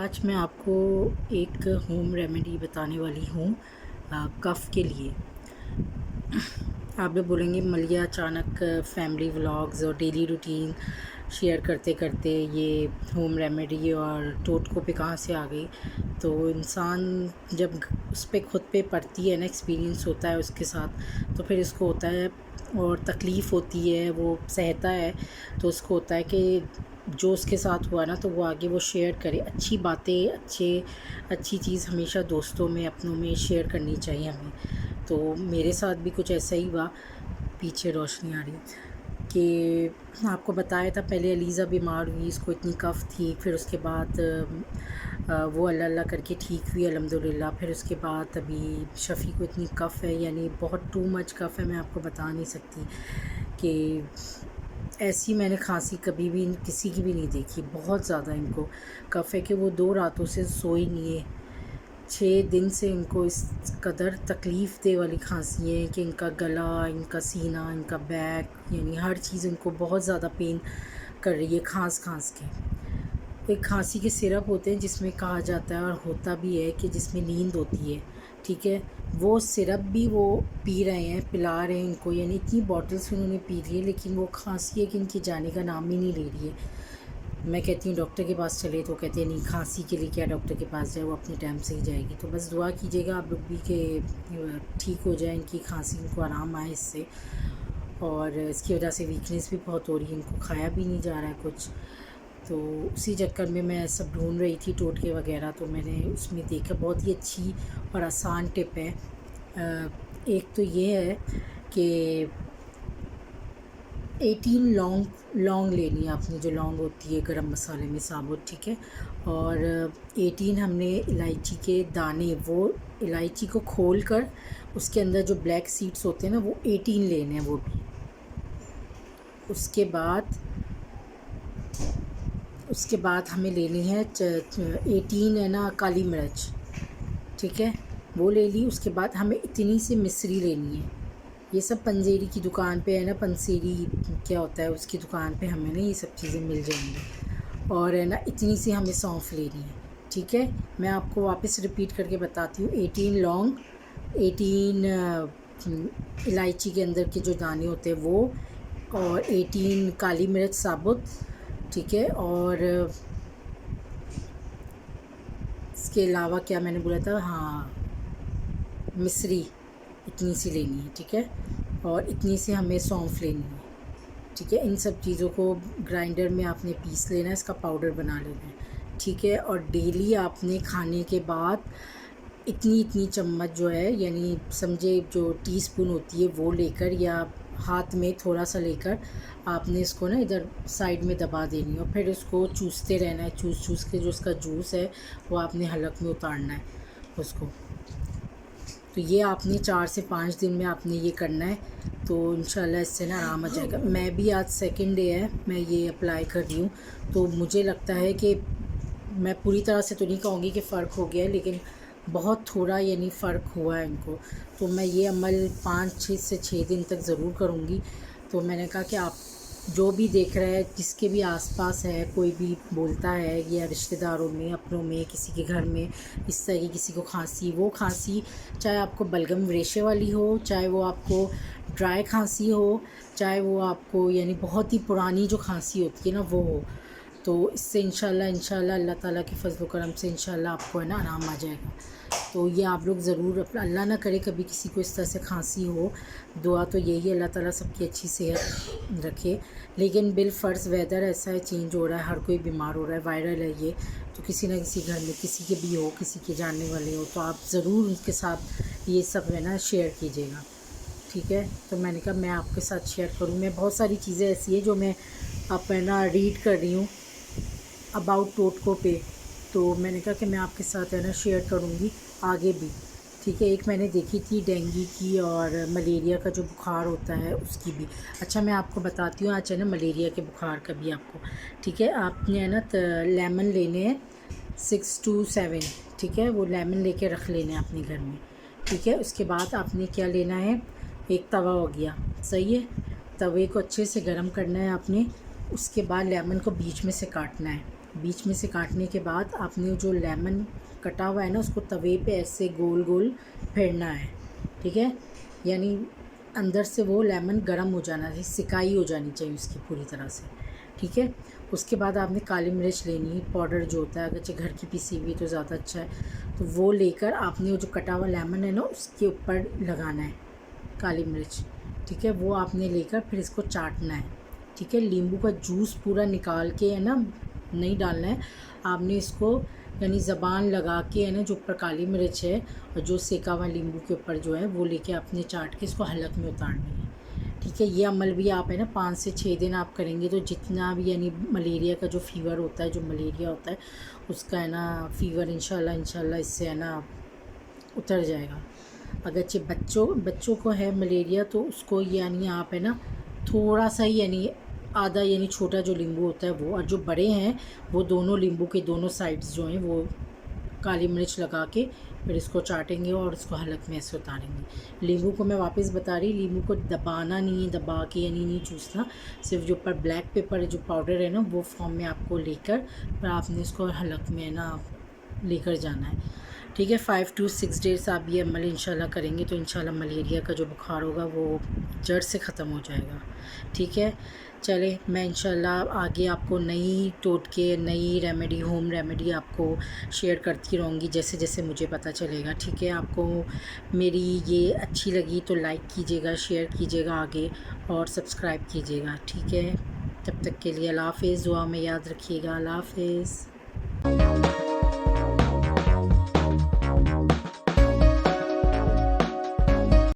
आज मैं आपको एक होम रेमेडी बताने वाली हूँ कफ़ के लिए। आप लोग बोलेंगे मलिया अचानक फैमिली व्लॉग्स और डेली रूटीन शेयर करते करते ये होम रेमेडी और टोटकों पे कहाँ से आ गई। तो इंसान जब उस पे खुद पे पड़ती है ना, एक्सपीरियंस होता है उसके साथ, तो फिर उसको होता है और तकलीफ़ होती है, वो सहता है, तो उसको होता है कि जो उसके साथ हुआ ना तो वो आगे वो शेयर करे। अच्छी बातें, अच्छी चीज़ हमेशा दोस्तों में, अपनों में शेयर करनी चाहिए हमें। तो मेरे साथ भी कुछ ऐसा ही हुआ। पीछे रोशनी आ रही है कि आपको बताया था, पहले अलीज़ा बीमार हुई, इसको इतनी कफ़ थी, फिर उसके बाद वो अल्लाह अल्लाह करके ठीक हुई अल्हम्दुलिल्लाह। फिर उसके बाद अभी शफ़ी को इतनी कफ़ है, यानी बहुत टू मच कफ़ है, मैं आपको बता नहीं सकती कि ऐसी मैंने खांसी कभी भी किसी की भी नहीं देखी। बहुत ज़्यादा इनको कफ़ है कि वो 2 रातों से सोई नहीं है। 6 दिन से इनको इस कदर तकलीफ़ दे वाली खांसी है कि इनका गला, इनका सीना, इनका बैक, यानी हर चीज़ इनको बहुत ज़्यादा पेन कर रही है खाँस के। एक खांसी के सिरप होते हैं जिसमें कहा जाता है और होता भी है कि जिसमें नींद होती है, ठीक है। वो सिरप भी वो पी रहे हैं, पिला रहे हैं इनको, यानी इतनी बॉटल्स उन्होंने पी ली है, लेकिन वो खांसी है कि इनकी जाने का नाम ही नहीं ले रही है। मैं कहती हूँ डॉक्टर के पास चले, तो कहते हैं नहीं, खांसी के लिए क्या डॉक्टर के पास जाए, वो अपने टाइम से ही जाएगी। तो बस दुआ कीजिएगा आप लोग भी कि ठीक हो जाए इनकी खांसी, इनको आराम आए इससे। और इसकी वजह से वीकनेस भी बहुत हो रही है, इनको खाया भी नहीं जा रहा है कुछ। तो उसी चक्कर में मैं सब ढूंढ रही थी टोटके वगैरह, तो मैंने उसमें देखा बहुत ही अच्छी और आसान टिप है। एक तो ये है कि 18 लौंग लेनी है आपने, जो लौंग होती है गरम मसाले में साबुत, ठीक है। और 18 हमने इलायची के दाने, वो इलायची को खोल कर उसके अंदर जो ब्लैक सीड्स होते हैं ना, वो 18 लेने हैं वो भी। उसके बाद हमें लेनी है 18 है ना काली मिर्च, ठीक है, वो ले ली। उसके बाद हमें इतनी सी मिश्री लेनी है। ये सब पंजेरी की दुकान पे है ना, पंसेरी क्या होता है उसकी दुकान पे हमें ना ये सब चीज़ें मिल जाएंगी। और है ना इतनी सी हमें सौंफ लेनी है, ठीक है। मैं आपको वापस रिपीट करके बताती हूँ। 18 लौंग, 18 इलायची के अंदर के जो दाने होते हैं वो, और 18 काली मिर्च साबुत, ठीक है। और इसके अलावा क्या मैंने बोला था, हाँ, मिश्री इतनी सी लेनी है, ठीक है। और इतनी सी हमें सौंफ लेनी है, ठीक है। इन सब चीज़ों को ग्राइंडर में आपने पीस लेना है, इसका पाउडर बना लेना है, ठीक है। और डेली आपने खाने के बाद इतनी इतनी चम्मच जो है, यानी समझे जो टीस्पून होती है वो लेकर, या हाथ में थोड़ा सा लेकर आपने इसको ना इधर साइड में दबा देनी है, और फिर इसको चूसते रहना है। चूस के जो उसका जूस है वो आपने हलक में उतारना है उसको। तो ये आपने 4 से 5 दिन में आपने ये करना है, तो इंशाल्लाह इससे ना आराम आ जाएगा। मैं भी आज सेकंड डे है, मैं ये अप्लाई कर रही हूँ, तो मुझे लगता है कि मैं पूरी तरह से तो नहीं कहूँगी कि फ़र्क हो गया है, लेकिन बहुत थोड़ा यानी फ़र्क हुआ है इनको। तो मैं ये अमल 5 से 6 दिन तक ज़रूर करूँगी। तो मैंने कहा कि आप जो भी देख रहे हैं, जिसके भी आसपास है, कोई भी बोलता है या रिश्तेदारों में, अपनों में, किसी के घर में इस तरह की किसी को खांसी, वो खांसी चाहे आपको बलगम रेशे वाली हो, चाहे वो आपको ड्राई खांसी हो, चाहे वो आपको यानी बहुत ही पुरानी जो खांसी होती है ना वो हो, तो इससे इंशाल्लाह अल्लाह ताला के फ़ज़ल करम से इंशाल्लाह आपको है ना आराम आ जाएगा। तो ये आप लोग ज़रूर, अल्लाह ना करे कभी किसी को इस तरह से खांसी हो। दुआ तो यही है अल्लाह ताला सबकी अच्छी सेहत रखे। लेकिन बिलफ़र्ज़ वेदर ऐसा है, चेंज हो रहा है, हर कोई बीमार हो रहा है, वायरल है ये, तो किसी न किसी घर में किसी के भी हो, किसी के जानने वाले हो, तो आप ज़रूर उनके साथ ये सब है ना शेयर कीजिएगा, ठीक है। तो मैंने कहा मैं आपके साथ शेयर करूँ। मैं बहुत सारी चीज़ें ऐसी है जो मैं अब है ना रीड कर रही हूँ अबाउट टोटकों पे, तो मैंने कहा कि मैं आपके साथ है ना शेयर करूँगी आगे भी, ठीक है। एक मैंने देखी थी डेंगू की और मलेरिया का जो बुखार होता है उसकी भी। अच्छा मैं आपको बताती हूँ आज है ना मलेरिया के बुखार का भी आपको, ठीक है। आपने है ना लेमन लेने हैं 6 to 7, ठीक है। वो लेमन लेके रख लेने हैं अपने घर में, ठीक है। उसके बाद आपने क्या लेना है, एक तवा हो गया, सही है। तवे को अच्छे से गर्म करना है आपने। उसके बाद लेमन को बीच में से काटना है, बीच में से काटने के बाद आपने जो लेमन कटा हुआ है ना उसको तवे पे ऐसे गोल गोल फेरना है, ठीक है। यानी अंदर से वो लेमन गर्म हो जाना चाहिए, सिकाई हो जानी चाहिए उसकी पूरी तरह से, ठीक है। उसके बाद आपने काली मिर्च लेनी है, पाउडर जो होता है, अगर घर की पिसी हुई तो ज़्यादा अच्छा है, तो वो लेकर आपने वो जो कटा हुआ लेमन है ना उसके ऊपर लगाना है काली मिर्च, ठीक है। वो आपने लेकर फिर इसको चाटना है, ठीक है। नींबू का जूस पूरा निकाल के है ना नहीं डालना है, आपने इसको यानी ज़बान लगा के है ना जो ऊपर काली मिर्च है और जो सेका हुआ नींबू के ऊपर जो है वो लेके आपने चाट के इसको हलक में उतारनी है, ठीक है। ये अमल भी आप है ना 5 से 6 दिन आप करेंगे तो जितना भी यानी मलेरिया का जो फ़ीवर होता है, जो मलेरिया होता है उसका है ना फ़ीवर इंशाल्लाह इससे है ना उतर जाएगा। अगरचे बच्चों को है मलेरिया तो उसको यानी आप है ना थोड़ा सा ही यानी आधा यानी छोटा जो नींबू होता है वो, और जो बड़े हैं वो दोनों नींबू के दोनों साइड्स जो हैं वो काली मिर्च लगा के फिर इसको चाटेंगे और इसको हलक में ऐसे उतारेंगे। नींबू को मैं वापस बता रही, नींबू को दबाना नहीं है, दबा के यानी नहीं चूसना, सिर्फ जो ऊपर ब्लैक पेपर है जो पाउडर है ना वो फॉर्म में आपको लेकर फिर आपने इसको हलक में ना लेकर जाना है, ठीक है। 5 to 6 डेज़ आप ये अमल इंशाल्लाह करेंगे तो इंशाल्लाह मलेरिया का जो बुखार होगा वो जड़ से ख़त्म हो जाएगा, ठीक है। चले मैं इंशाल्लाह आगे आपको नई टोटके, नई रेमेडी, होम रेमेडी आपको शेयर करती रहूँगी जैसे जैसे मुझे पता चलेगा, ठीक है। आपको मेरी ये अच्छी लगी तो लाइक कीजिएगा, शेयर कीजिएगा आगे और सब्सक्राइब कीजिएगा, ठीक है। तब तक के लिए अल्लाह हाफ़िज़, दुआ में याद रखिएगा। अल्लाह हाफ़िज़।